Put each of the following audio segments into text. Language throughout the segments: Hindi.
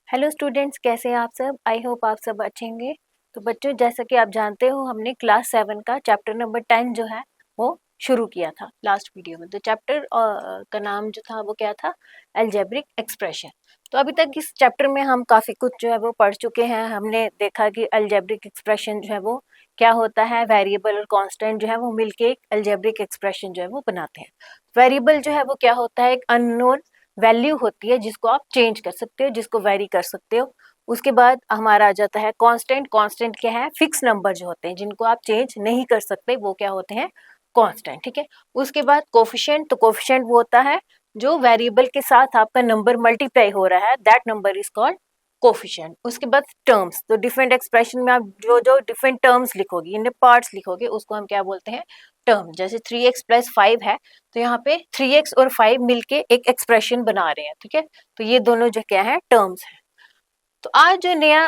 हेलो स्टूडेंट्स, कैसे हैं आप सब। आई होप आप सब अच्छे होंगे। तो बच्चों, जैसा कि आप जानते हो, हमने क्लास 7 का चैप्टर नंबर 10 जो है वो शुरू किया था लास्ट वीडियो में। तो चैप्टर का नाम जो था वो क्या था, अलजेब्रिक एक्सप्रेशन। तो अभी तक इस चैप्टर में हम काफ़ी कुछ जो है वो पढ़ चुके हैं। हमने देखा कि अलजेब्रिक एक्सप्रेशन जो है वो क्या होता है, वेरिएबल और कांस्टेंट जो है वो मिलके एक अलजेब्रिक एक्सप्रेशन जो है वो बनाते हैं। वेरिएबल जो है वो क्या होता है, एक अननोन वैल्यू होती है जिसको आप चेंज कर सकते हो, जिसको वेरी कर सकते हो। उसके बाद हमारा आ जाता है कांस्टेंट। कांस्टेंट क्या है, फिक्स नंबर जो होते हैं जिनको आप चेंज नहीं कर सकते, वो क्या होते हैं, कांस्टेंट। ठीक है। उसके बाद कोफिशिएंट। तो कोफिशिएंट वो होता है जो वेरिएबल के साथ आपका नंबर मल्टीप्लाई हो रहा है, that number is called coefficient. उसके बाद टर्म्स। तो डिफरेंट एक्सप्रेशन में आप जो जो डिफरेंट टर्म्स लिखोगे, इन्हें पार्ट्स लिखोगे, उसको हम क्या बोलते हैं, टर्म। जैसे 3x + 5 है, तो यहाँ पे 3x और 5 मिलके एक एक्सप्रेशन बना रहे हैं। ठीक है। तो ये दोनों जो क्या है, टर्म्स है। तो आज जो नया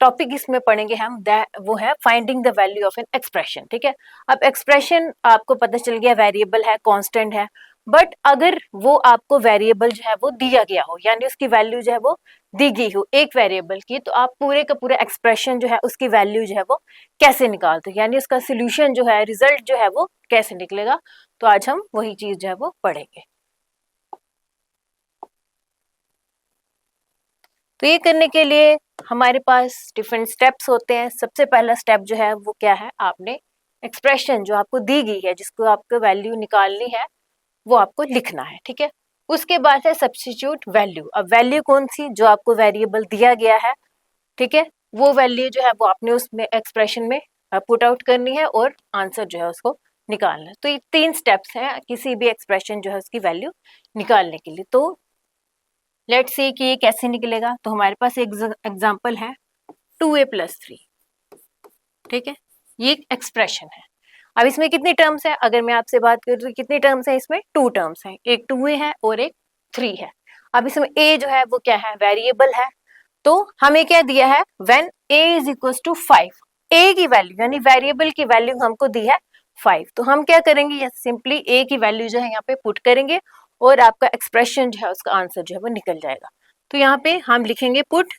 टॉपिक इसमें पढ़ेंगे हम, वो है finding the value of an expression. ठीक है। अब एक्सप्रेशन आपको पता चल गया वेरिएबल है, कांस्टेंट है। बट अगर वो आपको वेरिएबल जो है वो दिया गया हो, यानी उसकी वैल्यू जो है वो दी गई हो एक वेरिएबल की, तो आप पूरे का पूरा एक्सप्रेशन जो है उसकी वैल्यू जो है वो कैसे निकालते हो, यानी उसका सोल्यूशन जो है, रिजल्ट जो है वो कैसे निकलेगा। तो आज हम वही चीज जो है वो पढ़ेंगे। तो ये करने के लिए हमारे पास डिफरेंट स्टेप्स होते हैं। सबसे पहला स्टेप जो है वो क्या है, आपने एक्सप्रेशन जो आपको दी गई है, जिसको आपको वैल्यू निकालनी है, वो आपको लिखना है। ठीक है। उसके बाद है सब्स्टिट्यूट वैल्यू। अब वैल्यू कौन सी, जो आपको वेरिएबल दिया गया है, ठीक है, वो वैल्यू जो है वो आपने उसमें एक्सप्रेशन में पुट आउट करनी है और आंसर जो है उसको निकालना है। तो ये 3 स्टेप्स हैं किसी भी एक्सप्रेशन जो है उसकी वैल्यू निकालने के लिए। तो लेट्स सी कि ये कैसे निकलेगा। तो हमारे पास एक एग्जांपल है 2a + 3। ठीक है। ये एक एक्सप्रेशन है। अब इसमें कितनी टर्म्स है, अगर मैं आपसे बात करूँ तो कितनी टर्म्स है इसमें, 2 टर्म्स है, एक 2a है और एक 3 है। अब इसमें a जो है वो क्या है, वेरिएबल है। तो हमें क्या दिया है, व्हेन a = 5, a की वैल्यू यानी वेरिएबल की वैल्यू हमको दी है 5। तो हम क्या करेंगे, सिंपली a की वैल्यू जो है यहाँ पे पुट करेंगे और आपका एक्सप्रेशन जो है उसका आंसर जो है वो निकल जाएगा। तो यहाँ पे हम लिखेंगे पुट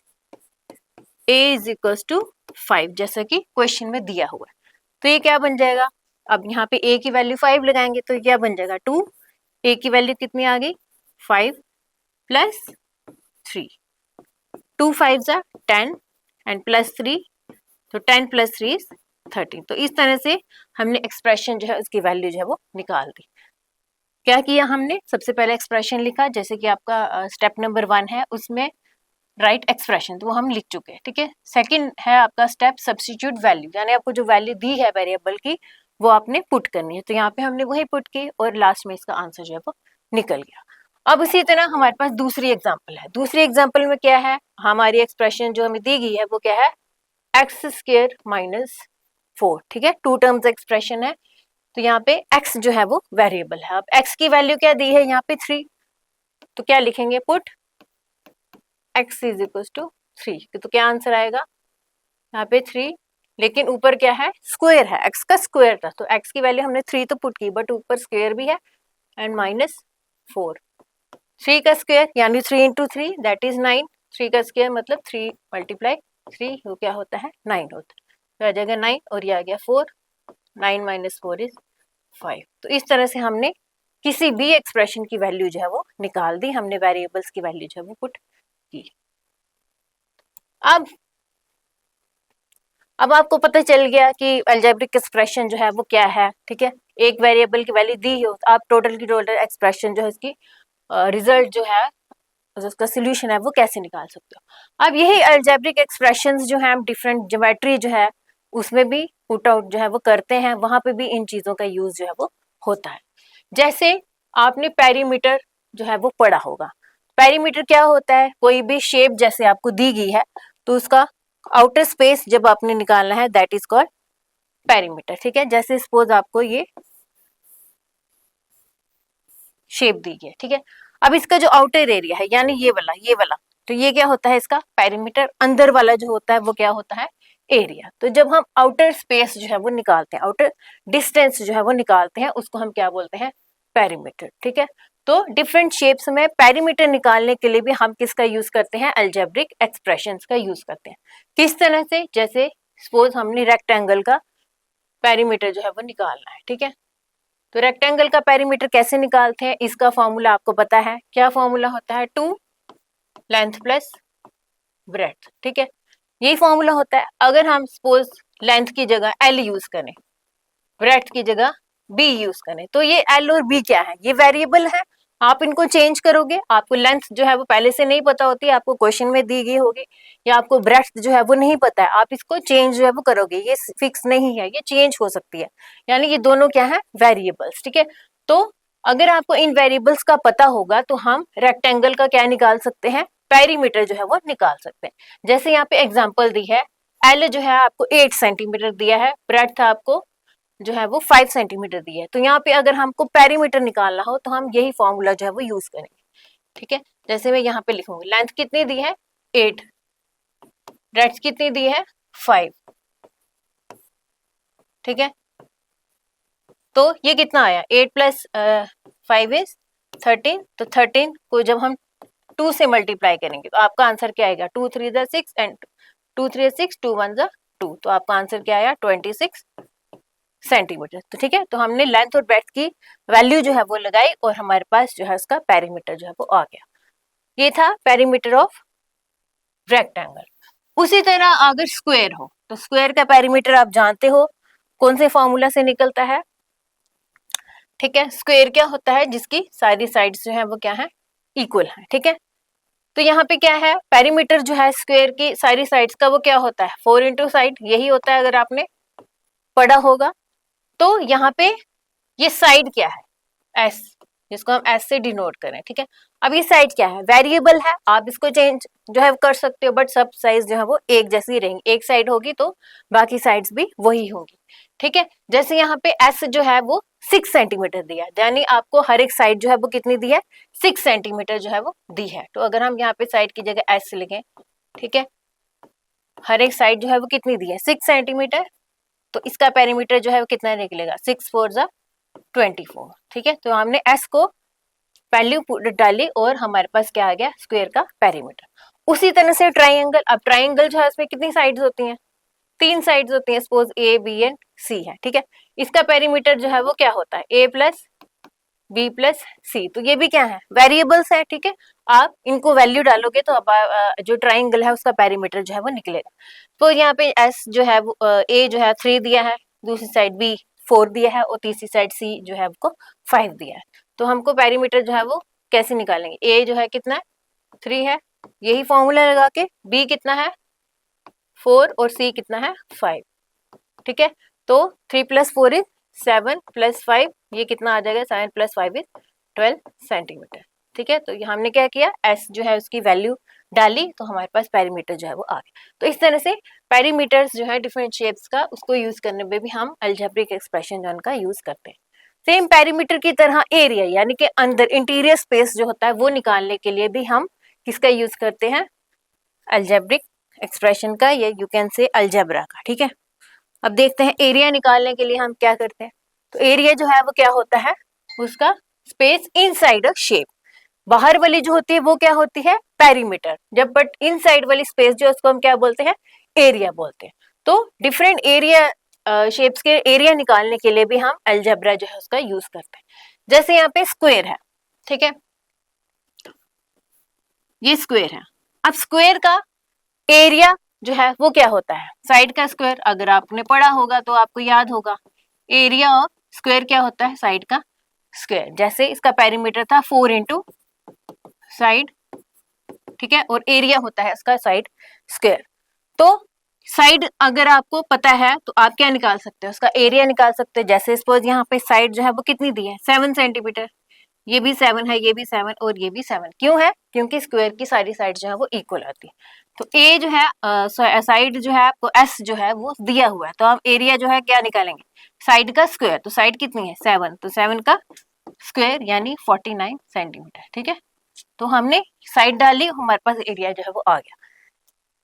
a = 5, जैसा कि क्वेश्चन में दिया हुआ है। तो ये क्या बन जाएगा, अब यहाँ पे a की वैल्यू 5 लगाएंगे तो क्या बन जाएगा, 2। a की वैल्यू कितनी आ गई, 5 + 3, 2 5 = 10 एंड +3, तो 10 + 3 = 13। तो इस तरह से हमने एक्सप्रेशन जो है उसकी वैल्यू जो है वो निकाल दी। क्या किया हमने, सबसे पहले एक्सप्रेशन लिखा, जैसे कि आपका स्टेप नंबर 1 है उसमें राइट एक्सप्रेशन, तो वो हम लिख चुके हैं। ठीक है। सेकंड है आपका स्टेप सब्स्टिट्यूट वैल्यू, यानी आपको जो वैल्यू दी है वेरिएबल की वो आपने पुट करनी है। तो यहाँ पे हमने वही पुट की और लास्ट में इसका आंसर जो है वो निकल गया। अब इसी तरह हमारे पास दूसरी एग्जांपल है। दूसरी एग्जांपल में क्या है, हमारी एक्सप्रेशन जो हमें दी गई है वो क्या है, x² - 4। ठीक है। 2 टर्म्स एक्सप्रेशन है। तो यहाँ पे x जो है वो वेरिएबल है। अब x की वैल्यू क्या दी है यहाँ पे 3, तो क्या लिखेंगे, पुट x = 3। तो क्या आंसर आएगा यहाँ पे 3, लेकिन ऊपर क्या है, स्क्वायर है, x का स्क्वायर था। तो x की वैल्यू हमने 3 तो पुट की, बट ऊपर स्क्वायर भी है एंड -4। 3 का स्क्वायर यानी 3 × 3 दैट इज 9। 3 का स्क्वायर मतलब 3 × 3 वो क्या होता है, 9 होता है। तो आ जाएगा 9 और ये आ गया 4। 9 - 4 = 5। तो इस तरह से हमने किसी भी एक्सप्रेशन की वैल्यू जो है वो निकाल दी, हमने वेरिएबल्स की वैल्यू जो है वो पुट की। अब आपको पता चल गया कि अलजेब्रिक एक्सप्रेशन जो है वो क्या है। ठीक है। एक वेरिएबल की वैल्यू दी हो, तो आप टोटल की टोटल एक्सप्रेशन जो है इसकी रिजल्ट जो है उसका सोल्यूशन है वो कैसे निकाल सकते हो। अब यही अलजेब्रिक एक्सप्रेशंस जो है हम डिफरेंट ज्योमेट्री जो है उसमें भी पुट आउट जो है वो करते हैं, वहां पे भी इन चीजों का यूज जो है वो होता है। जैसे आपने पेरीमीटर जो है वो पढ़ा होगा। पेरीमीटर क्या होता है, कोई भी शेप जैसे आपको दी गई है तो उसका आउटर स्पेस जब आपने निकालना है, दैट इज कॉल्ड पेरीमीटर। ठीक है। जैसे सपोज आपको ये शेप दी गई है। ठीक है। अब इसका जो आउटर एरिया है यानी ये वाला, तो ये क्या होता है, इसका पेरीमीटर। अंदर वाला जो होता है वो क्या होता है, एरिया। तो जब हम आउटर स्पेस जो है वो निकालते हैं, आउटर डिस्टेंस जो है वो निकालते हैं, उसको हम क्या बोलते हैं, पेरीमीटर, ठीक है। तो डिफरेंट शेप्स में पेरीमीटर निकालने के लिए भी हम किसका यूज करते हैं, अलजेब्रिक एक्सप्रेशंस का यूज करते हैं। किस तरह से, जैसे सपोज हमने रेक्टेंगल का पेरीमीटर जो है वो निकालना है, ठीक है। तो रेक्टेंगल का पेरीमीटर कैसे निकालते हैं, इसका फॉर्मूला आपको पता है, क्या फॉर्मूला होता है, 2 लेंथ प्लस ब्रेड्थ, ठीक है, यही फॉर्मूला होता है। अगर हम सपोज लेंथ की जगह L यूज करें, ब्रेड्थ की जगह B यूज करें, तो ये L और B क्या है, ये वेरिएबल है, आप इनको चेंज करोगे। आपको लेंथ जो है वो पहले से नहीं पता होती, आपको क्वेश्चन में दी गई होगी, या आपको ब्रेड्थ जो है वो नहीं पता है, आप इसको चेंज जो है वो करोगे, ये फिक्स नहीं है, ये चेंज हो सकती है, यानी ये दोनों क्या है, वेरिएबल्स, ठीक है। तो अगर आपको इन वेरिएबल्स का पता होगा तो हम रेक्टेंगल का क्या निकाल सकते हैं, पेरीमीटर जो है वो निकाल सकते हैं। जैसे यहाँ पे एग्जांपल दी है, L जो है आपको 8 सेंटीमीटर दिया है, ब्रेड्थ आपको जो है वो 5 सेंटीमीटर दी है। तो यहाँ पे अगर हमको पेरीमीटर निकालना हो तो हम यही फॉर्मूला जो है वो यूज करेंगे, ठीक है। जैसे मैं यहाँ पे लिखूंगी, लेंथ कितनी दी है 8, ब्रेड्थ कितनी दी है 5, ठीक है। तो ये कितना आया, 8 प्लस 5 इज 13, तो 13 को जब हम 2 से मल्टीप्लाई करेंगे तो आपका आंसर क्या आएगा, 2 3 ज़ा 6 एंड 2 3 6, 2 1 ज़ा 2, तो आपका आंसर क्या आया 26 सेंटीमीटर। तो ठीक है, तो हमने लेंथ और ब्रेड्थ की वैल्यू जो है वो लगाई और हमारे पास जो है उसका पेरीमीटर जो है वो आ गया। ये था पेरीमीटर ऑफ रेक्टेंगल। उसी तरह अगर स्क्वायर हो तो स्क्वायर का पेरीमीटर आप जानते हो कौन से फॉर्मूला से निकलता है, ठीक है। स्क्वायर क्या होता है, जिसकी सारी साइड्स जो है वो क्या है, इक्वल है, ठीक है। तो यहाँ पे क्या है, पेरीमीटर जो है स्क्वायर की सारी साइड्स का वो क्या होता है, 4 इंटू साइड, यही होता है अगर आपने पढ़ा होगा। तो यहाँ पे ये साइड क्या है, एस, जिसको हम एस से डिनोट करें, ठीक है। अब ये साइड क्या है, वेरिएबल है, आप इसको चेंज जो है कर सकते हो, बट सब साइज जो है वो एक जैसी रहेंगी, एक साइड होगी तो बाकी साइड्स भी वही होंगी, ठीक है। जैसे यहाँ पे एस जो है वो 6 सेंटीमीटर दिया है, यानी आपको हर एक साइड जो है वो कितनी दी है, 6 सेंटीमीटर जो है वो दी है। तो अगर हम यहाँ पे साइड की जगह एस लिखें, ठीक है, हर एक साइड जो है वो कितनी दी है 6 सेंटीमीटर, तो इसका पेरीमीटर जो है वो कितना निकलेगा, 6 4 ज़ा 24, ठीक है। तो हमने एस को वैल्यू डाली और हमारे पास क्या आ गया, स्क्वायर का पेरीमीटर। उसी तरह से ट्राइंगल, अब ट्राइंगल जो है इसमें कितनी साइड्स होती हैं, 3 साइड्स होती हैं, सपोज ए बी एंड सी है, ठीक है। इसका पेरीमीटर जो है वो क्या होता है, ए प्लस बी प्लस सी, तो ये भी क्या है, वेरिएबल्स है, ठीक है। आप इनको वैल्यू डालोगे तो अब जो ट्राइंगल है उसका पेरीमीटर जो है वो निकलेगा। तो यहाँ पे एस जो है वो ए जो है 3 दिया है, दूसरी साइड बी 4 दिया है और तीसरी साइड सी जो है उसको 5 दिया है। तो हमको पेरीमीटर जो है वो कैसे निकालेंगे, ए जो है कितना है 3 है, यही फॉर्मूला लगा के, बी कितना है 4 और सी कितना है 5, ठीक है। तो 3 + 4 इज 7 + 5, ये कितना आ जाएगा, 7 + 5 इज 12 सेंटीमीटर, ठीक है। तो ये हमने क्या किया, एस जो है उसकी वैल्यू डाली तो हमारे पास पेरीमीटर जो है वो आ गया। तो इस तरह से पेरीमीटर्स जो है डिफरेंट शेप्स का, उसको यूज करने में भी हम अलजेब्रिक एक्सप्रेशन जो उनका यूज करते हैं। सेम पेरीमीटर की तरह एरिया यानी कि अंदर इंटीरियर स्पेस जो होता है वो निकालने के लिए भी हम किसका यूज करते हैं, अलजेब्रिक एक्सप्रेशन का, या यू कैन से अलजेब्रा का, ठीक है। अब देखते हैं एरिया निकालने के लिए हम क्या करते हैं। तो एरिया जो है वो क्या होता है, उसका स्पेस इनसाइड अ शेप, बाहर वाली जो होती है वो क्या होती है पेरीमीटर, जब बट इनसाइड वाली स्पेस जो है उसको हम क्या बोलते हैं, एरिया बोलते हैं। तो डिफरेंट एरिया शेप्स के एरिया निकालने के लिए भी हम अलजेब्रा जो है उसका यूज करते हैं। जैसे यहाँ पे स्क्वायर है, ठीक है, ये स्क्वायर है। अब स्क्वायर का एरिया जो है वो क्या होता है, साइड का स्क्वायर, अगर आपने पढ़ा होगा तो आपको याद होगा, एरिया ऑफ स्क्वायर क्या होता है, साइड का स्क्वायर। जैसे इसका पेरीमीटर था 4 इंटू साइड, ठीक है, और एरिया होता है इसका साइड स्क्वायर। तो साइड अगर आपको पता है तो आप क्या निकाल सकते हो, उसका एरिया निकाल सकते हैं। जैसे सपोज यहाँ पे साइड जो है वो कितनी दी है 7 सेंटीमीटर, ये भी 7 है, ये भी 7 और ये भी 7, क्यों है, क्योंकि स्क्वायर की सारी साइड जो है वो इक्वल आती है। तो ए जो है साइड जो है आपको एस जो है वो दिया हुआ है, तो हम एरिया जो है क्या निकालेंगे, साइड का स्क्वायर। तो साइड कितनी है 7, तो 7 का स्क्वायर यानी 49 सेंटीमीटर, ठीक है। तो हमने साइड डाली, हमारे पास एरिया जो है वो आ गया।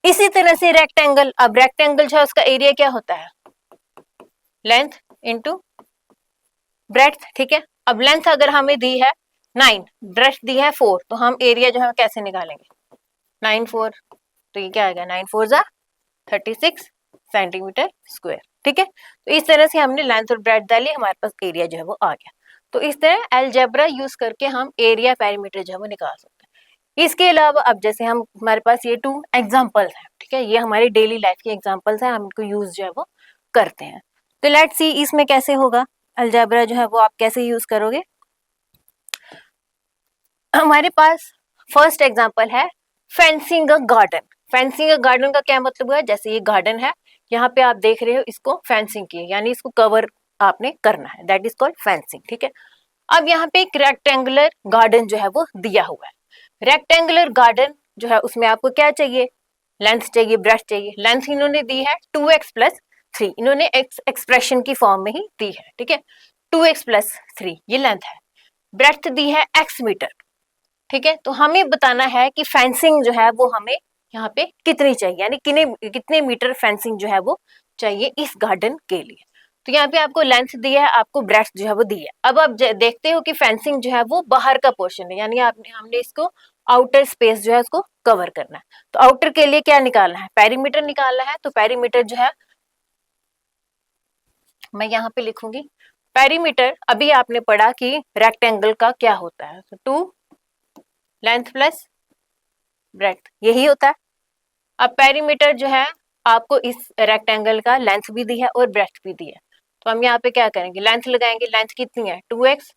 इसी तरह से रेक्टेंगल, अब रेक्टेंगल जो है उसका एरिया क्या होता है, लेंथ इंटू ब्रेड्थ, ठीक है। अब लेंथ अगर हमें दी है 9, ब्रेड्थ दी है 4, तो हम एरिया जो है कैसे निकालेंगे? 9 4, तो ये क्या आ गया? 9 4 36 सेंटीमीटर स्क्वायर। ठीक है, तो इस तरह से हमने लेंथ और ब्रेड्थ डाली, हमारे पास एरिया जो है वो आ गया। तो इस तरह अलजेब्रा यूज करके हम एरिया पेरीमीटर जो है वो निकाल सकते हैं। इसके अलावा अब जैसे हम हमारे पास ये 2 एग्जांपल्स हैं, ठीक है, ये हमारी डेली लाइफ के एग्जांपल्स हैं, हम इनको यूज जो है वो करते हैं। तो लेट्स सी इसमें कैसे होगा अलजेब्रा जो है वो आप कैसे यूज करोगे। हमारे पास फर्स्ट एग्जांपल है फेंसिंग अ गार्डन। फेंसिंग अ गार्डन का क्या मतलब है? जैसे ये गार्डन है, यहाँ पे आप देख रहे हो इसको फेंसिंग की, यानी इसको कवर आपने करना है, दैट इज कॉल्ड फेंसिंग। ठीक है, अब यहाँ पे एक रेक्टेंगुलर गार्डन जो है वो दिया हुआ है। रेक्टेंगुलर गार्डन जो है उसमें आपको क्या चाहिए? लेंथ चाहिए, ब्रेड्थ चाहिए। लेंथ इन्होंने दी है 2x + 3, इन्होंने एक्सप्रेशन की फॉर्म में ही दी है। ठीक है, 2x + 3 ये लेंथ है। ब्रेड्थ दी है x मीटर। ठीक है, तो हमें बताना है कि फेंसिंग जो है वो हमें यहाँ पे कितनी चाहिए, यानी कितने मीटर फेंसिंग जो है वो चाहिए इस गार्डन के लिए। तो यहाँ पे आपको लेंथ दी है, आपको ब्रेड्थ जो है वो दी है। अब आप देखते हो कि फेंसिंग जो है वो बाहर का पोर्शन है, यानी हमने इसको आउटर स्पेस जो है उसको कवर करना है। तो आउटर के लिए क्या निकालना है? पेरीमीटर निकालना है। तो पेरीमीटर जो है मैं यहाँ पे लिखूंगी, पेरीमीटर अभी आपने पढ़ा कि रेक्टेंगल का क्या होता है, तो 2 लेंथ प्लस ब्रेड्थ यही होता है। अब पेरीमीटर जो है आपको इस रेक्टेंगल का लेंथ भी दी है और ब्रेड्थ भी दी है, तो हम यहाँ पे क्या करेंगे? लेंथ लगाएंगे। लेंथ कितनी है? 2x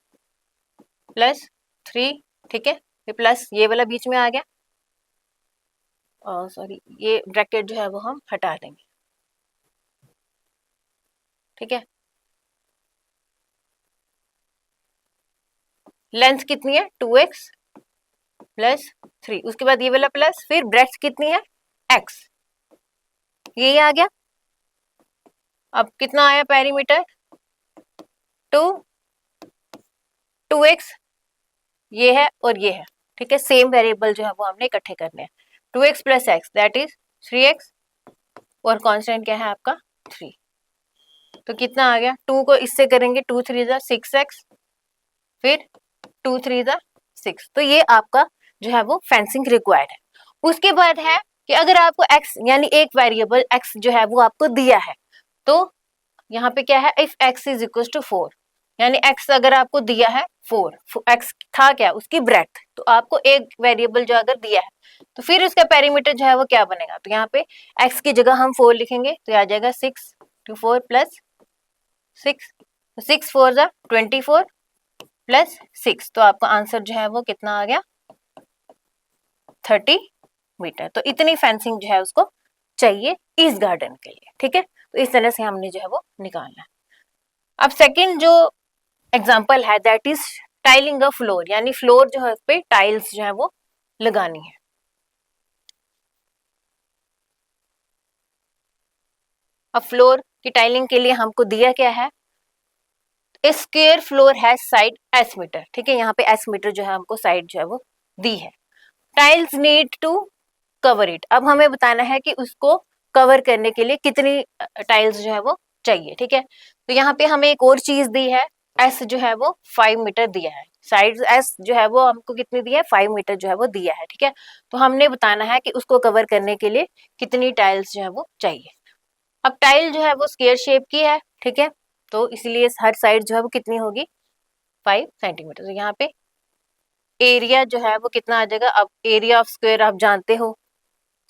+ 3। ठीक है, ये प्लस ये वाला बीच में आ गया, और सॉरी ये ब्रैकेट जो है वो हम हटा देंगे। ठीक है, लेंथ कितनी है? 2x + 3, उसके बाद ये वाला प्लस, फिर ब्रेड्थ कितनी है? x, यही आ गया। अब कितना आया पेरीमीटर? 2x ये है और ये है। ठीक है, सेम वेरिएबल जो है वो हमने इकट्ठे करने हैं। 2x + x that is 3x, और कांस्टेंट क्या है आपका? 3। तो कितना आ गया? 2 को इससे करेंगे, 2 3 6x, फिर 2 3 6। तो ये आपका जो है वो फेंसिंग रिक्वायर्ड है। उसके बाद है कि अगर आपको x यानी एक वेरिएबल x जो है वो आपको दिया है, तो यहाँ पे क्या है? If x is equal to 4, यानी x अगर आपको दिया है 4, x था क्या? उसकी ब्रेड्थ। तो आपको एक वेरिएबल जो अगर दिया है तो फिर उसका पेरीमीटर जो है वो क्या बनेगा? तो यहाँ पे x की जगह हम 4 लिखेंगे, तो आ जाएगा 6 2 4 + 6, 6 4 24 + 6, तो आपका आंसर जो है वो कितना आ गया? 30 मीटर। तो इतनी फेंसिंग जो है उसको चाहिए इस गार्डन के लिए। ठीक है, तो इस तरह से हमने जो है वो निकालना है। अब सेकंड जो एग्जांपल है that is tiling a floor, यानी फ्लोर जो है उस पे टाइल्स जो है वो लगानी है। अब फ्लोर की टाइलिंग के लिए हमको दिया क्या है? A square floor has side s metre. ठीक है, यहाँ पे s मीटर जो है हमको साइड जो है वो दी है। Tiles need to cover it, अब हमें बताना है कि उसको कवर करने के लिए कितनी टाइल्स जो है वो चाहिए। ठीक है, तो यहाँ पे हमें एक और चीज दी है, s जो है वो 5 मीटर दिया है, साइड s जो है वो हमको कितनी दी है? 5 मीटर जो है वो दिया है। ठीक है, तो हमने बताना है कि उसको कवर करने के लिए कितनी टाइल्स जो है वो चाहिए। अब टाइल जो है वो स्क्वायर शेप की है। ठीक है, तो इसलिए हर साइड जो है वो कितनी होगी? 5 सेंटीमीटर। तो यहाँ पे एरिया जो है वो कितना आ जाएगा? अब एरिया ऑफ स्क्वायर आप जानते हो,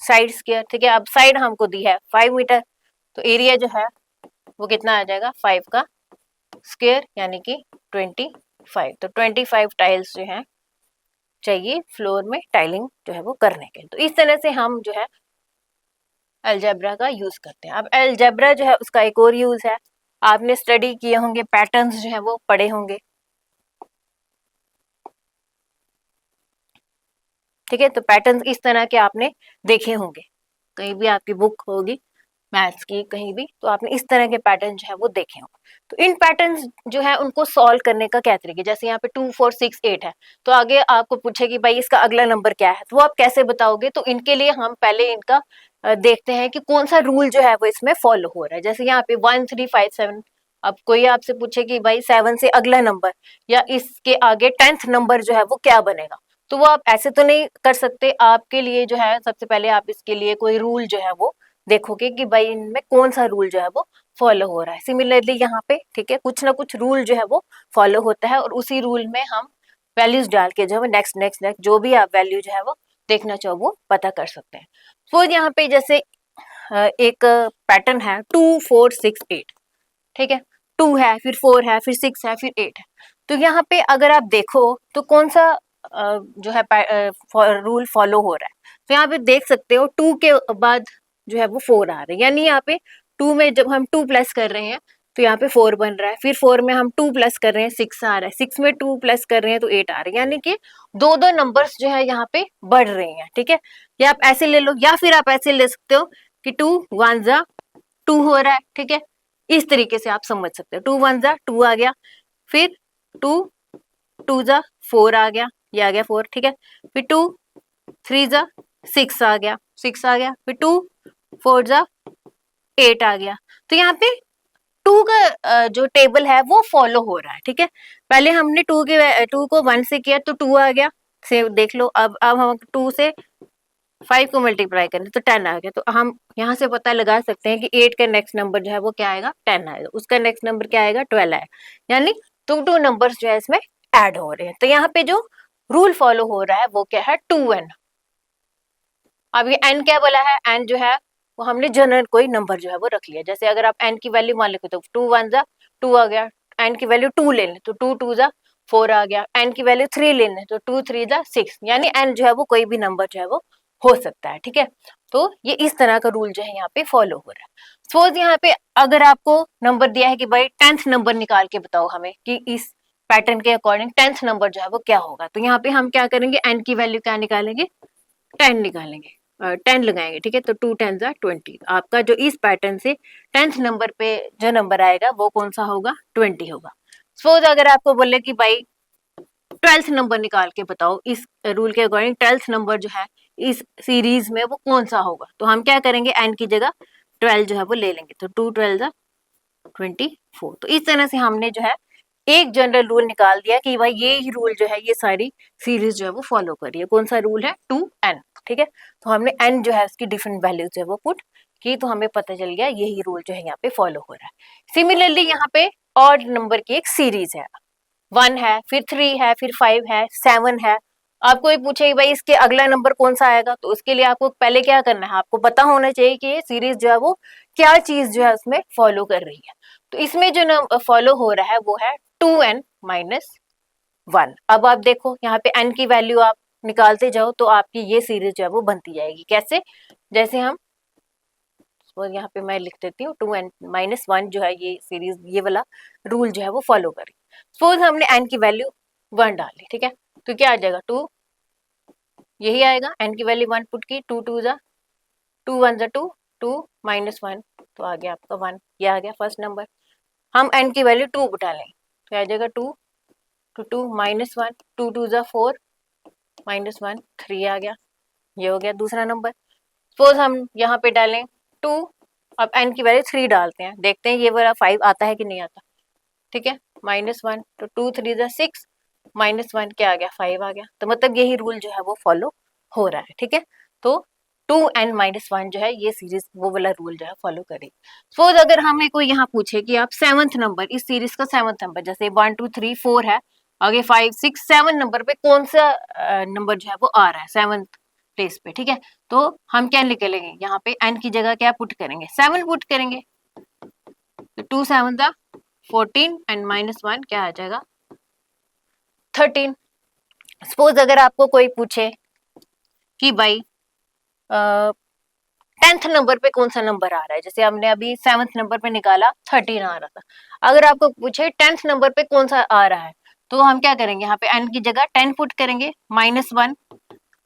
साइड स्क्वायर। ठीक है, अब साइड हमको दी है 5 मीटर, तो एरिया जो है वो कितना आ जाएगा? 5 का स्क्वायर, यानी कि 25। तो 25 टाइल्स जो है चाहिए फ्लोर में टाइलिंग जो है वो करने के। तो इस तरह से हम जो है अलजेब्रा का यूज करते हैं। अब अलजेब्रा जो है उसका एक और यूज है, आपने स्टडी किए होंगे, पैटर्न्स जो है वो पढ़े होंगे। ठीक है, तो पैटर्न्स इस तरह के आपने देखे होंगे, कहीं भी आपकी बुक होगी मैथ्स की कहीं भी, तो आपने इस तरह के पैटर्न जो है वो देखे होंगे। तो इन पैटर्न्स जो है उनको सॉल्व करने का क्या तरीका, जैसे यहाँ पे 2 4 6 8 है, तो आगे आपको पूछे कि भाई इसका अगला नंबर क्या है, तो वो आप कैसे बताओगे? तो इनके लिए हम पहले इनका देखते हैं कि कौन सा रूल जो है वो इसमें फॉलो हो रहा है। जैसे यहाँ पे 1 3 5 7 अब कोई आपसे पूछे कि भाई 7 से अगला नंबर या इसके आगे 10th नंबर जो है वो क्या बनेगा, तो वो आप ऐसे तो नहीं कर सकते। आपके लिए जो है सबसे पहले आप इसके लिए कोई रूल जो है वो देखोगे कि भाई इनमें कौन सा रूल जो है वो फॉलो हो रहा है। सिमिलरली यहाँ पे ठीक है, कुछ ना कुछ रूल जो है वो फॉलो होता है और उसी रूल में हम वैल्यूज डाल के जो है नेक्स्ट नेक्स्ट नेक्स्ट जो भी आप वैल्यू जो है वो देखना चाहो वो पता कर सकते हैं। तो यहाँ पे जैसे एक पैटर्न है 2 4 6 8, ठीक है, 2 है, फिर 4 है, फिर 6 है, फिर 8 है। तो यहाँ पे अगर आप देखो तो कौन सा जो है रूल फॉलो हो रहा है, तो यहाँ पे देख सकते हो 2 के बाद जो है वो 4 आ रहा है, यानी यहाँ पे 2 में जब हम 2 प्लस कर रहे हैं तो यहाँ पे 4 बन रहा है, फिर 4 में हम 2 प्लस कर रहे हैं 6 आ रहा है, 6 में 2 प्लस कर रहे हैं तो 8 आ रहा है, यानी कि दो दो नंबर्स जो है यहाँ पे बढ़ रहे हैं। ठीक है, या आप ऐसे ले लो या फिर आप ऐसे ले सकते हो कि 2 1 जा 2 हो रहा है। ठीक है, इस तरीके से आप समझ सकते हो, 2 1 जा 2 आ गया, फिर 2 2 जा 4 आ गया, ये आ गया 4। ठीक है, फिर 2 3 जा 6 आ गया, 6 आ गया, फिर 2 4 जा 8 आ गया। तो यहाँ पे 2 का जो टेबल है वो फॉलो हो रहा है। ठीक है, पहले हमने 2 को 1 से किया तो 2 आ गया, से देख लो। अब हम 2 से 5 को मल्टीप्लाई करें तो 10 आ गया, तो हम यहाँ से पता लगा सकते हैं कि 8 का नेक्स्ट नंबर जो है वो क्या आएगा, 10 आएगा, उसका नेक्स्ट नंबर क्या आएगा, 12 आएगा, यानी टू नंबर्स जो है इसमें ऐड हो रहे हैं। तो यहाँ पे जो रूल फॉलो हो रहा है वो क्या है, 2n। अब ये n क्या बोला है, n जो है वो हमने जनरल कोई नंबर जो है वो रख लिया। जैसे अगर आप n की वैल्यू मान लो तो 2 1 जा 2 आ गया, n की वैल्यू 2 ले लें तो 2 2 जा 4 आ गया, n की वैल्यू 3 ले लें तो 2 3 जा 6, यानी n जो है वो कोई भी नंबर जो है वो हो सकता है। ठीक है, तो ये इस तरह का रूल जो है यहाँ पे फॉलो हो रहा है। सपोज यहाँ पे अगर आपको नंबर दिया है कि भाई 10th नंबर निकाल के बताओ हमें कि इस पैटर्न के अकॉर्डिंग 10th नंबर जो है वो क्या होगा, तो यहाँ पे हम क्या करेंगे, n की वैल्यू क्या निकालेंगे, 10 निकालेंगे, 10 लगाएंगे। ठीक है, तो 2 10 जा 20, आपका जो इस पैटर्न से 10th नंबर पे जो नंबर आएगा वो कौन सा होगा, 20 होगा। सपोज अगर आपको बोले कि भाई 12th नंबर निकाल के बताओ इस रूल के अकॉर्डिंग 12th नंबर जो है इस सीरीज में वो कौन सा होगा, तो हम क्या करेंगे, n की जगह 12 जो है वो ले लेंगे, तो 2 12 जा 24। तो इस तरह से हमने जो है एक जनरल रूल निकाल दिया कि भाई ये ही रूल जो है ये सारी सीरीज जो है वो फॉलो कर रही है। कौन सा रूल है, 2n। ठीक है, तो हमने n जो है उसकी डिफरेंट वैल्यूज जो है वो पुट की, तो हमें पता चल गया यही रूल जो है यहाँ पे फॉलो हो रहा है। सिमिलरली यहाँ पे ऑड नंबर की एक सीरीज है, 1 है, फिर 3 है, फिर 5 है, 7 है। आपको ये पूछे भाई इसके अगला नंबर कौन सा आएगा, तो उसके लिए आपको पहले क्या करना है, आपको पता होना चाहिए कि ये सीरीज जो है वो क्या चीज जो है उसमें फॉलो कर रही है। तो इसमें जो फॉलो हो रहा है वो है 2n माइनस 1। अब आप देखो यहाँ पे n की वैल्यू आप निकालते जाओ तो आपकी ये सीरीज जो है वो बनती जाएगी। कैसे, जैसे हम यहाँ पे मैं लिख देती हूँ 2n माइनस 1 जो है ये सीरीज, ये वाला रूल जो है वो फॉलो करेगी। सपोज हमने n की वैल्यू 1 डाली, ठीक है, तो क्या आ जाएगा, 2 यही आएगा, n की वैल्यू 1 पुट की, 2 2 जा 2 1 जा 2 2 माइनस 1, तो आ गया आपका 1, ये आ गया फर्स्ट नंबर। हम n की वैल्यू 2 डालें तो आ जाएगा 2 2 2 माइनस 1, 2 2 जा 4 माइनस 1 3 आ गया, ये हो गया दूसरा नंबर। सपोज हम यहाँ पे डालें 2, अब n की वैल्यू 3 डालते हैं, देखते हैं ये वाला 5 आता है कि नहीं आता। ठीक है, माइनस 1, तो 2 3 जा 6 माइनस 1 क्या आ गया, 5 आ गया। तो मतलब यही रूल जो है वो फॉलो हो रहा है। ठीक है, तो 2n माइनस 1 जो है ये सीरीज वो वाला रूल जो है फॉलो करेगी। सपोज अगर हमें कोई यहाँ पूछे कि आप 7th नंबर, इस सीरीज का 7th नंबर, जैसे 1 2 3 4 है, आगे 5 6 7 नंबर पे कौन सा नंबर जो है वो आ रहा है 7th प्लेस पे। ठीक है, तो हम क्या निकलेंगे, यहाँ पे n की जगह क्या पुट करेंगे, 7 पुट करेंगे, तो 2 7 जा 14 एंड माइनस 1 क्या आ जाएगा, 13। सपोज अगर आपको कोई पूछे कि भाई 10th नंबर पे कौन सा नंबर आ रहा है, जैसे हमने अभी 7th नंबर पे निकाला 13 आ रहा था, अगर आपको पूछे 10th नंबर पे कौन सा आ रहा है, तो हम क्या करेंगे, यहाँ पे n की जगह 10 पुट करेंगे, माइनस 1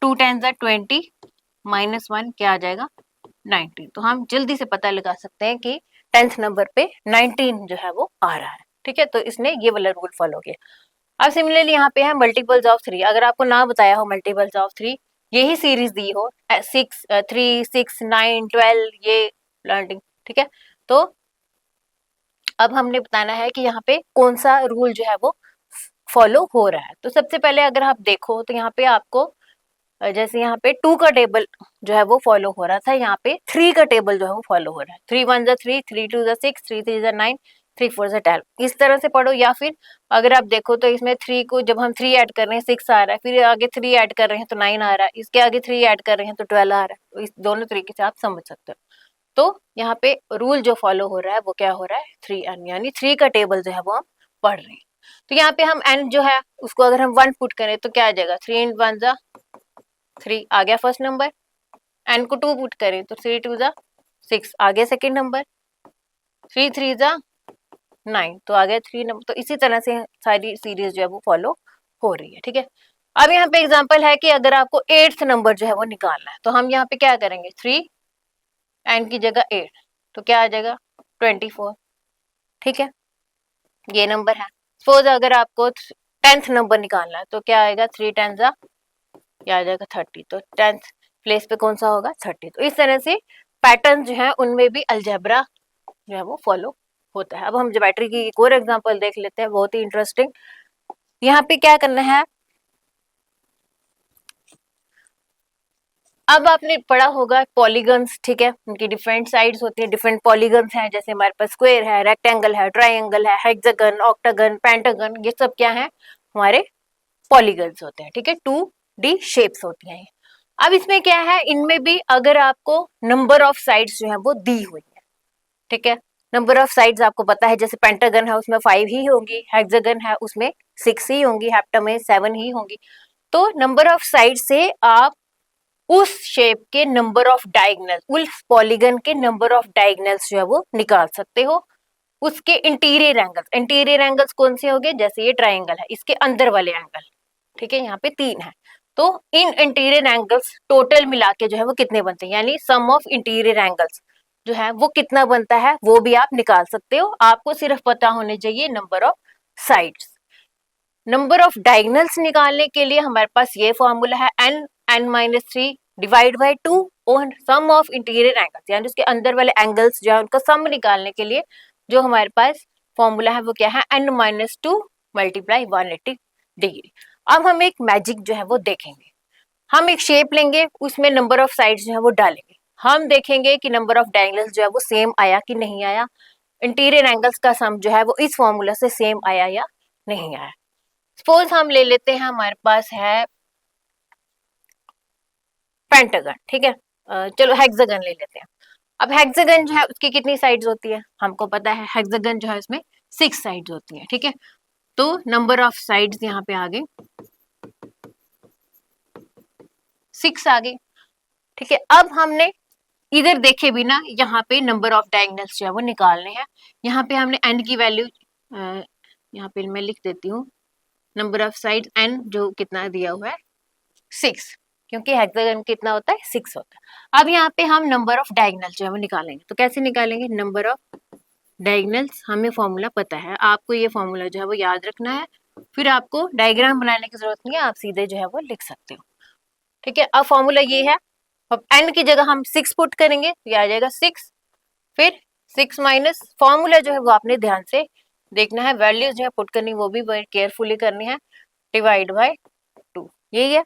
2 10 जा 20 माइनस 1 क्या आ जाएगा, 19। तो हम जल्दी से पता लगा सकते हैं कि 10th नंबर पे 19 जो है वो आ रहा है। ठीक है, तो इसने ये वाला रूल फॉलो किया। अब सिमिलरली यहाँ पे है मल्टीपल्स ऑफ 3, अगर आपको ना बताया हो मल्टीपल्स ऑफ 3, यही सीरीज दी हो 6 3 6 9 12 ये लर्निंग। ठीक है, तो अब हमने बताना है कि यहाँ पे कौन सा रूल जो है वो फॉलो हो रहा है। तो सबसे पहले अगर आप देखो तो यहाँ पे आपको जैसे यहाँ पे 2 का टेबल जो है वो फॉलो हो रहा था, यहाँ पे 3 का टेबल जो है वो फॉलो हो रहा है। 3 1 जा 3, 3 2 जा 6, 3 3 जा 9, 3 4 जा 12, इस तरह से पढ़ो। या फिर अगर आप देखो तो इसमें 3 को जब हम 3 ऐड कर रहे हैं 6 आ रहा है, फिर आगे 3 ऐड कर रहे हैं तो 9 आ रहा है, इसके आगे 3 ऐड कर रहे हैं तो 12 आ रहा है। तो इस दोनों तरीके से आप समझ सकते हो। तो यहाँ पे रूल जो फॉलो हो रहा है वो क्या हो रहा है, 3n, यानी 3 का टेबल जो है वो हम पढ़ रहे हैं। तो यहाँ पे हम n जो है उसको अगर हम 1 पुट करें तो क्या आ जाएगा, 3 1 जा 3 आ गया फर्स्ट नंबर। n को 2 पुट करें तो 3 2 जा 6 आ गया सेकेंड नंबर। 3 3 जा 9 तो आ गया 3 नंबर। तो इसी तरह से सारी सीरीज जो है वो फॉलो हो रही है, ठीक है। अब यहाँ पे एग्जांपल है कि अगर आपको 8th नंबर जो है वो निकालना है तो हम यहाँ पे क्या करेंगे, 3 n की जगह 8 तो क्या आ जाएगा 24, ठीक है, ये नंबर है। सपोज अगर आपको 10th नंबर निकालना है तो क्या आएगा, 3 10 जा क्या आ जाएगा 30, तो 10th प्लेस पे कौन सा होगा 30। तो इस तरह से पैटर्न जो है उनमें भी अलजेब्रा जो है वो फॉलो होता है। अब हम ज्योमेट्री की एक और एग्जांपल देख लेते हैं, बहुत ही इंटरेस्टिंग। यहाँ पे क्या करना है, अब आपने पढ़ा होगा पॉलीगन्स, ठीक है, उनकी डिफरेंट साइड्स होती है, डिफरेंट पॉलीगन्स हैं। जैसे हमारे पास स्क्वायर है, रेक्टेंगल है, ट्राइंगल है, हेक्सागन, ऑक्टागन, पेंटागन, ये सब क्या है, हमारे पॉलीगन्स होते हैं, ठीक है, 2D शेप्स होती हैं। अब इसमें क्या है, इनमें भी अगर आपको नंबर ऑफ साइड्स जो है वो दी हुई है, ठीक है, नंबर ऑफ साइड्स आपको पता है, जैसे पेंटागन है उसमें 5 ही होंगी, हेक्सागन है उसमें 6 ही होंगी, हेप्टा में 7 ही होंगी। तो नंबर ऑफ साइड से आप उस शेप के नंबर ऑफ डायगोनल्स, उस पॉलीगन के नंबर ऑफ डायगोनल्स जो है वो निकाल सकते हो। उसके इंटीरियर एंगल्स, इंटीरियर एंगल्स कौन से होंगे, जैसे ये ट्राइंगल है इसके अंदर वाले एंगल, ठीक है, यहाँ पे 3 है। तो इन इंटीरियर एंगल्स टोटल मिला के जो है वो कितने बनते हैं, यानी सम ऑफ इंटीरियर एंगल्स जो है वो कितना बनता है वो भी आप निकाल सकते हो। आपको सिर्फ पता होने चाहिए number of sides. Number of diagonals निकालने के लिए हमारे पास ये फॉर्मूला है, n-3 डिवाइड बाय 2 और सम ऑफ इंटीरियर एंगल्स, यानी उसके अंदर वाले एंगल्स जो है उनका सम निकालने के लिए जो हमारे पास फॉर्मूला है वो क्या है, n-2 मल्टीप्लाई 180 डिग्री। अब हम एक मैजिक जो है वो देखेंगे। हम एक शेप लेंगे, उसमें नंबर ऑफ साइड्स जो है वो डालेंगे, हम देखेंगे कि नंबर ऑफ डायगोनल्स जो है वो सेम आया कि नहीं आया, इंटीरियर एंगल्स का सम जो है वो इस फॉर्मूला से सेम आया या नहीं आया। सपोज हम ले लेते हैं, हमारे पास है पेंटागन, ठीक है, चलो हेक्सागन ले लेते हैं। अब हेक्सागन जो है उसकी कितनी साइड्स होती है, हमको पता है हेक्सागन जो है उसमें 6 साइड्स होती है, ठीक है। तो नंबर ऑफ साइड्स यहाँ पे आ गए 6 आ गए, ठीक है। अब हमने इधर देखे बिना यहाँ पे नंबर ऑफ डायगोनल्स जो है वो निकालने हैं। यहाँ पे हमने n की वैल्यू यहाँ पे मैं लिख देती हूँ, नंबर ऑफ साइड n जो कितना दिया हुआ है 6, क्योंकि हेक्सागन कितना होता है 6 होता है। अब यहाँ पे हम नंबर ऑफ डायगोनल्स जो है वो निकालेंगे, तो कैसे निकालेंगे, नंबर ऑफ डायगोनल्स हमें फॉर्मूला पता है, आपको ये फॉर्मूला जो है वो याद रखना है, फिर आपको डायग्राम बनाने की जरूरत नहीं है, आप सीधे जो है वो लिख सकते हो, ठीक है। अब फॉर्मूला ये है, अब n की जगह हम 6 पुट करेंगे तो ये आ जाएगा 6, फिर 6 माइनस फॉर्मूला जो है वो आपने ध्यान से देखना है, वैल्यूज जो है पुट करनी वो भी very केयरफुली करनी है, डिवाइड बाय 2, यही है।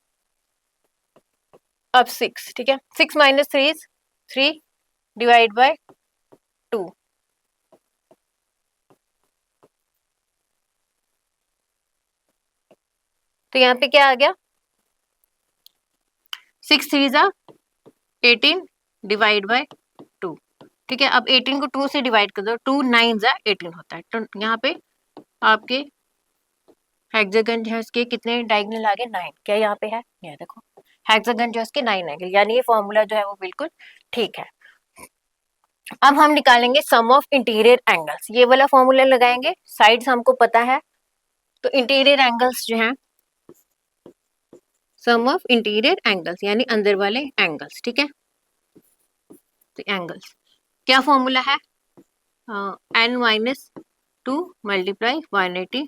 अब 6, ठीक है, 6 माइनस 3 इज 3 डिवाइड बाय 2, तो यहाँ पे क्या आ गया 6 3 जा 18 डिवाइड बाय 2, ठीक है। अब 18 को 2 से डिवाइड कर दो, 2 9 जा 18 होता है, तो यहाँ पे आपके हेक्सागन जो है उसके कितने डायगोनल आ गए 9, क्या यहाँ पे है, ये देखो हेक्सागन जो है उसके 9 आ गए, यानी ये फॉर्मूला जो है वो बिल्कुल ठीक है। अब हम निकालेंगे सम ऑफ इंटीरियर एंगल्स, ये वाला फॉर्मूला लगाएंगे, साइड्स हमको पता है, तो इंटीरियर एंगल्स जो है सम ऑफ इंटीरियर एंगल्स यानी अंदर वाले एंगल्स, ठीक है। तो एंगल्स क्या फॉर्मूला है, n-2 मल्टीप्लाई 180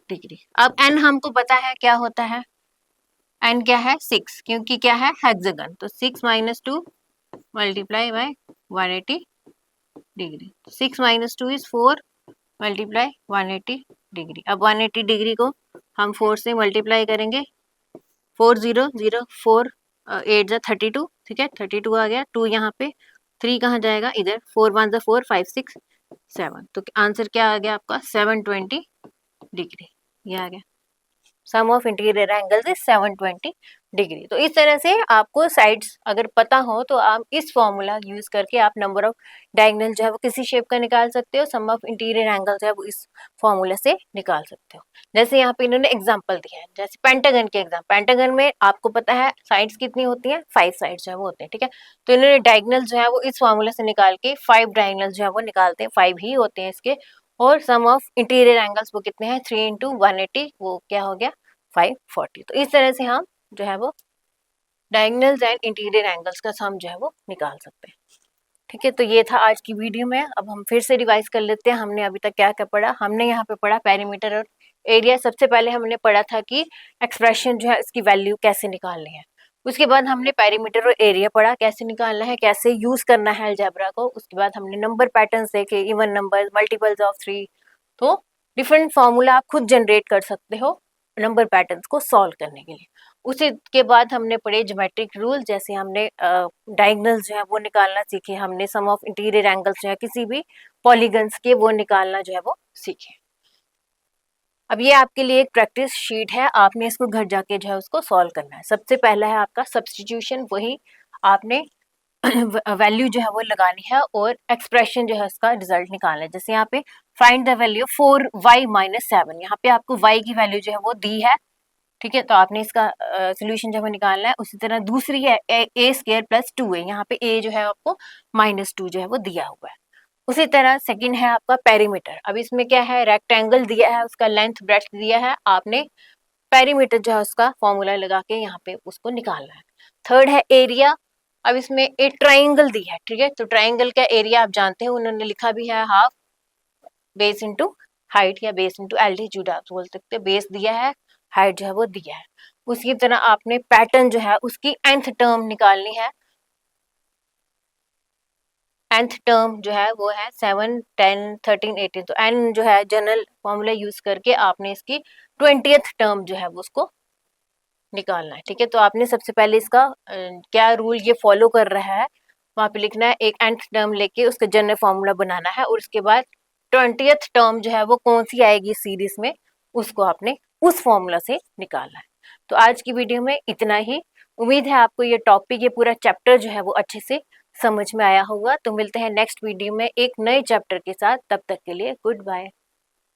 डिग्री। अब n हमको पता है क्या होता है, n क्या है 6, क्योंकि क्या है हेक्सागन, तो 6 minus 2 multiply by 180 degree. 6 minus 2 is 4 multiply 180 degree. अब 180 डिग्री को हम 4 से मल्टीप्लाई करेंगे, 4 0 0 4 8 जा 32, ठीक है 32 आ गया, 2 यहाँ पे, 3 कहाँ जाएगा इधर, 4 1 जा 4 5 6 7, तो आंसर क्या आ गया आपका 720 डिग्री, ये आ गया। Sum of interior angles is 720 degree. तो इस तरह से आपको साइड्स अगर पता हो तो आप इस फॉर्मूला यूज करके आप नंबर ऑफ डायगोनल जो है वो किसी शेप का निकाल सकते हो, सम ऑफ इंटीरियर एंगल जो है वो इस फॉर्मूला से निकाल सकते हो। जैसे यहाँ पे इन्होंने एग्जांपल दिया है, जैसे पेंटागन के एग्जाम, पेंटागन में आपको पता है साइड्स कितनी होती हैं, 5 साइड्स जो है वो होते हैं, ठीक है। तो इन्होंने डायगोनल जो है वो इस फॉर्मूला से निकाल के 5 डायगोनल जो है वो निकालते हैं, 5 ही होते हैं इसके, और सम ऑफ इंटीरियर एंगल्स वो कितने हैं 3 इंटू 180, वो क्या हो गया 540। तो इस तरह से हम जो है वो डायगोनल्स एंड इंटीरियर एंगल्स का सम जो है वो निकाल सकते हैं, ठीक है। तो ये था आज की वीडियो में। अब हम फिर से रिवाइज कर लेते हैं, हमने अभी तक क्या क्या पढ़ा। हमने यहाँ पे पढ़ा पेरीमीटर और एरिया। सबसे पहले हमने पढ़ा था कि एक्सप्रेशन जो है इसकी वैल्यू कैसे निकालनी है। उसके बाद हमने पेरीमीटर और एरिया पढ़ा, कैसे निकालना है, कैसे यूज करना है अलजेब्रा को। उसके बाद हमने नंबर पैटर्न्स देखे, इवन नंबर, मल्टीपल्स ऑफ 3। तो डिफरेंट फॉर्मूला आप खुद जनरेट कर सकते हो नंबर पैटर्न्स को सॉल्व करने के लिए। उसी के बाद हमने पढ़े ज्योमेट्रिक रूल, जैसे हमने डायगोनल्स जो है वो निकालना सीखे, हमने सम ऑफ इंटीरियर एंगल्स जो है किसी भी पॉलीगन्स के वो निकालना जो है वो सीखे। अब ये आपके लिए एक प्रैक्टिस शीट है, आपने इसको घर जाके जो है उसको सॉल्व करना है। सबसे पहला है आपका सब्स्टिट्यूशन, वही आपने वैल्यू जो है वो लगानी है और एक्सप्रेशन जो है उसका रिजल्ट निकालना है। जैसे यहाँ पे find the value 4y minus 7, यहाँ पे आपको y की वैल्यू जो है वो दी है, ठीक है। तो आपने इसका सोल्यूशन जो है निकालना है। उसी तरह दूसरी है ए स्क्वायर प्लस 2a, यहाँ पे a जो है आपको -2 जो है वो दिया हुआ है। उसी तरह सेकंड है आपका पेरीमीटर। अब इसमें क्या है, रेक्टेंगल दिया है, उसका लेंथ ब्रेड्थ दिया है, आपने पेरीमीटर जो है उसका फॉर्मूला लगा के यहाँ पे उसको निकालना है। थर्ड है एरिया। अब इसमें एक ट्राइंगल दी है, ठीक है। तो ट्राइंगल का एरिया आप जानते हैं, उन्होंने लिखा भी है हाफ बेस इंटू हाइट या बेस इंटू एल्टीट्यूड आप बोल सकते हैं। बेस दिया है, हाइट जो है वो दिया है। उसी तरह आपने पैटर्न जो है उसकी nth टर्म निकालनी है। nth टर्म जो है वो है 7 10 13 18, तो n जो है जनरल फॉर्मूला यूज करके आपने इसकी 20th टर्म जो है वो उसको निकालना है, ठीक है। तो आपने सबसे पहले इसका क्या रूल ये फॉलो कर रहा है, वहां पे लिखना है, एक nth टर्म लेके उसका जनरल फॉर्मूला बनाना है, और उसके बाद 20th टर्म जो है वो कौन सी आएगी सीरीज में, उसको आपने उस फॉर्मूला से निकालना है। तो आज की वीडियो में इतना ही। उम्मीद है आपको ये टॉपिक, ये पूरा चैप्टर जो है वो अच्छे से समझ में आया होगा। तो मिलते हैं नेक्स्ट वीडियो में एक नए चैप्टर के साथ, तब तक के लिए गुड बाय।